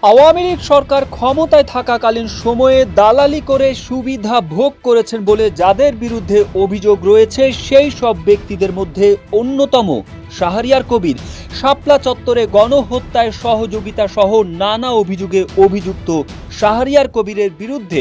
আওয়ামী লীগ সরকার ক্ষমতায় থাকাকালীন সময়ে দালালি করে সুবিধা ভোগ করেছেন বলে যাদের বিরুদ্ধে অভিযোগ রয়েছে সেই সব ব্যক্তিদের মধ্যে অন্যতম শাহরিয়ার কবির শাপলা চত্বরে গণহত্যায় সহযোগিতা সহ নানা অভিযোগে অভিযুক্ত শাহরিয়ার কবিরের বিরুদ্ধে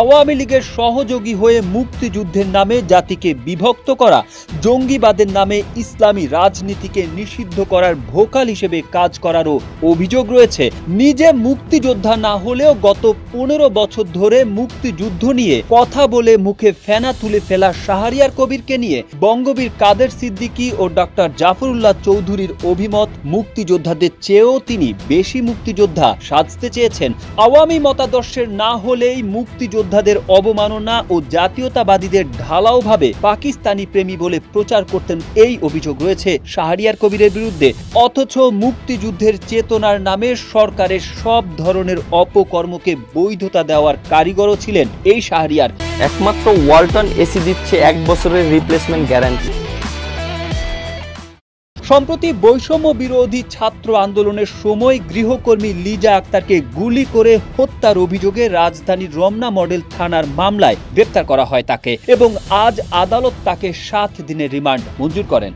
আওয়ামী লীগের সহযোগী হয়ে মুক্তিযুদ্ধের নামে জাতিকে বিভক্ত করা, জঙ্গিবাদের নামে ইসলামী রাজনীতিকে নিষিদ্ধ করার ভোকাল হিসেবে কাজ করারও অভিযোগ রয়েছে। নিজে মুক্তিযোদ্ধা না হলেও গত 15 বছর ধরে মুক্তিযুদ্ধ নিয়ে কথা বলে মুখে ফেনা তুলে ফেলা শাহরিয়ার কবিরকে নিয়ে বঙ্গবীর কাদের সিদ্দিকী ও ডক্টর জাফরুল্লাহ চৌধুরীর অভিমত, মুক্তিযোদ্ধাদের চেয়েও তিনি বেশি মুক্তিযোদ্ধা সাজতে চেয়েছেন। আওয়ামী মতাদর্শের না হলেই মুক্তিযোদ্ধাদের অবমাননা ও জাতীয়তাবাদীদের ঢালাওভাবে পাকিস্তানি প্রেমী বলে প্রচার করতেন, এই অভিযোগ রয়েছে শাহরিয়ার কবিরের বিরুদ্ধে। অথচ মুক্তিযুদ্ধের চেতনার নামে সরকারের সব ধরনের অপকর্মকে বৈধতা দেওয়ার কারিগরও ছিলেন এই শাহরিয়ার। একমাত্র ওয়ালটন এসি দিচ্ছে 1 বছরের রিপ্লেসমেন্ট গ্যারান্টি। সম্প্রতি বৈষম্য বিরোধী ছাত্র আন্দোলনের সময় গৃহকর্মী লিজা আক্তারকে গুলি করে হত্যার অভিযোগে রাজধানীর রমনা মডেল থানার মামলায় গ্রেপ্তার করা হয় তাকে, এবং আজ আদালত তাকে 7 দিনের রিমান্ড মঞ্জুর করেন।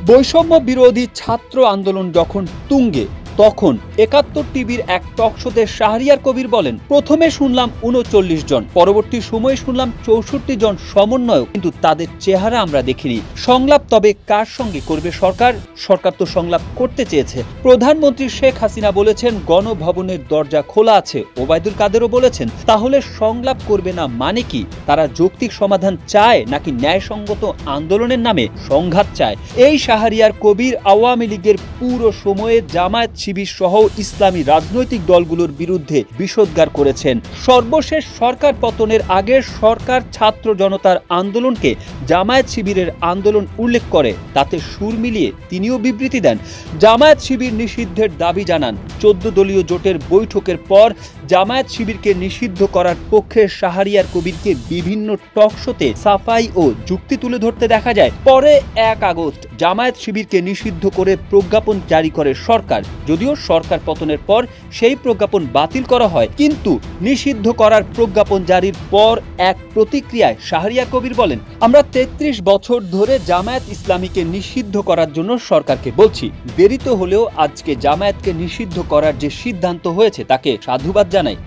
বৈষম্য বিরোধী ছাত্র আন্দোলন যখন তুঙ্গে, তখন 71 টিভির এক টকশোতে শাহরিয়ার কবির বলেন, প্রথমে শুনলাম 39 জন, পরবর্তী সময়ে শুনলাম 64 জন সমন্বয়ক, কিন্তু তাদের চেহারা আমরা দেখিনি। সংলাপ তবে কার সঙ্গে করবে সরকার? সরকার তো সংলাপ করতে চেয়েছে। প্রধানমন্ত্রী শেখ হাসিনা বলেছেন গণভবনের দরজা খোলা আছে, ওবায়দুল কাদেরও বলেছেন। তাহলে সংলাপ করবে না মানে কি? তারা যৌক্তিক সমাধান চায় নাকি ন্যায়সঙ্গত আন্দোলনের নামে সংঘাত চায়? এই শাহরিয়ার কবির আওয়ামী লীগের পুরো সময়ে জামায়াত শিবির সহ ইসলামী রাজনৈতিক দলগুলোর বিরুদ্ধে বিষোদ্গার করেছেন। সর্বশেষ সরকার পতনের আগে সরকার ছাত্র জনতার আন্দোলনকে জামায়াত শিবিরের আন্দোলন উল্লেখ করে তাতে সুর মিলিয়ে তিনিও বিবৃতি দেন। জামায়াত শিবির নিষিদ্ধের দাবি জানান। 14 দলীয় জোটের বৈঠকের পর জামায়াত শিবিরকে নিষিদ্ধ করার পক্ষে শাহরিয়ার কবিরকে বিভিন্ন টকশোতে সাফাই ও যুক্তি তুলে ধরতে দেখা যায়। পরে 1 আগস্ট জামায়াত শিবিরকে নিষিদ্ধ করে প্রজ্ঞাপন জারি করে সরকার। যদিও সরকার পতনের পর সেই প্রজ্ঞাপন বাতিল করা হয়, কিন্তু নিষিদ্ধ করার প্রজ্ঞাপন জারির পর এক প্রতিক্রিয়ায় শাহরিয়ার কবির বলেন, আমরা 33 বছর ধরে জামায়াত ইসলামীকে নিষিদ্ধ করার জন্য সরকারকে বলছি। দেরিতে হলেও আজকে জামায়াতকে নিষিদ্ধ করার যে সিদ্ধান্ত হয়েছে তাকে সাধুবাদ জানাই।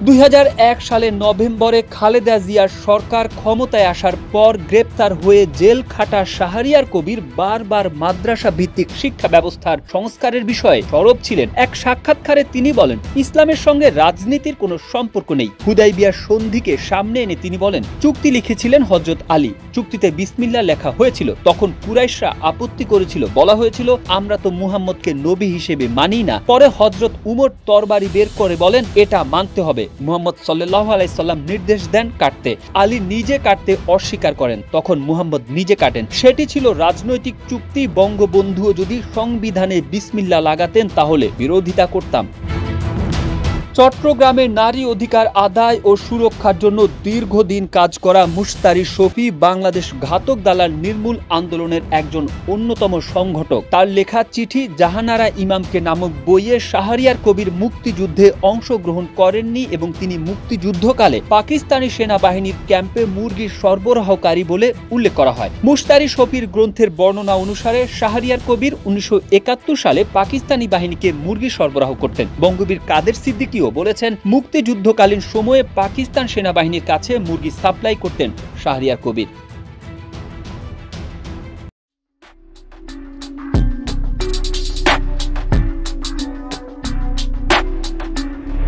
2001 সালের নভেম্বরে খালেদা জিয়ার সরকার ক্ষমতায় আসার পর গ্রেপ্তার হয়ে জেল খাটা শাহরিয়ার কবির বারবার মাদ্রাসা ভিত্তিক শিক্ষা ব্যবস্থার সংস্কারের বিষয়ে সরব ছিলেন। এক সাক্ষাৎকারে তিনি বলেন, ইসলামের সঙ্গে রাজনীতির কোনো সম্পর্ক নেই। হুদাইবিয়ার সন্ধিকে সামনে এনে তিনি বলেন, চুক্তি লিখেছিলেন হযরত আলী, চুক্তিতে বিসমিল্লাহ লেখা হয়েছিল। তখন কুরাইশরা আপত্তি করেছিল, বলা হয়েছিল আমরা তো মুহাম্মদকে নবী হিসেবে মানি না। পরে হযরত উমর তরবারি বের করে বলেন এটা মানতে হবে। মুহাম্মদ সাল্লাল্লাহু আলাইহি সাল্লাম নির্দেশ দেন কাটতে, আলী নিজে কাটতে অস্বীকার করেন, তখন মুহাম্মদ নিজে কাটেন। সেটি ছিল রাজনৈতিক চুক্তি। বঙ্গবন্ধুও যদি সংবিধানে বিসমিল্লাহ লাগাতেন তাহলে বিরোধিতা করতাম। চট্টগ্রামে নারী অধিকার আদায় ও সুরক্ষার জন্য দীর্ঘদিন কাজ করা মুশতারি শফি বাংলাদেশ ঘাতক দালাল নির্মূল আন্দোলনের একজন অন্যতম সংগঠক। তার লেখা চিঠি জাহানারা ইমামকে নামক বইয়ে শাহরিয়ার কবির মুক্তিযুদ্ধে অংশগ্রহণ করেননি এবং তিনি মুক্তিযুদ্ধকালে পাকিস্তানি সেনাবাহিনীর ক্যাম্পে মুরগির সরবরাহকারী বলে উল্লেখ করা হয়। মুশতারি শফির গ্রন্থের বর্ণনা অনুসারে শাহরিয়ার কবির 1971 সালে পাকিস্তানি বাহিনীকে মুরগি সরবরাহ করতেন। বঙ্গবীর কাদের সিদ্দিকীও বলেছেন মুক্তিযুদ্ধকালীন সময়ে পাকিস্তান সেনাবাহিনীর কাছে মুরগি সাপ্লাই করতেন শাহরিয়ার কবির।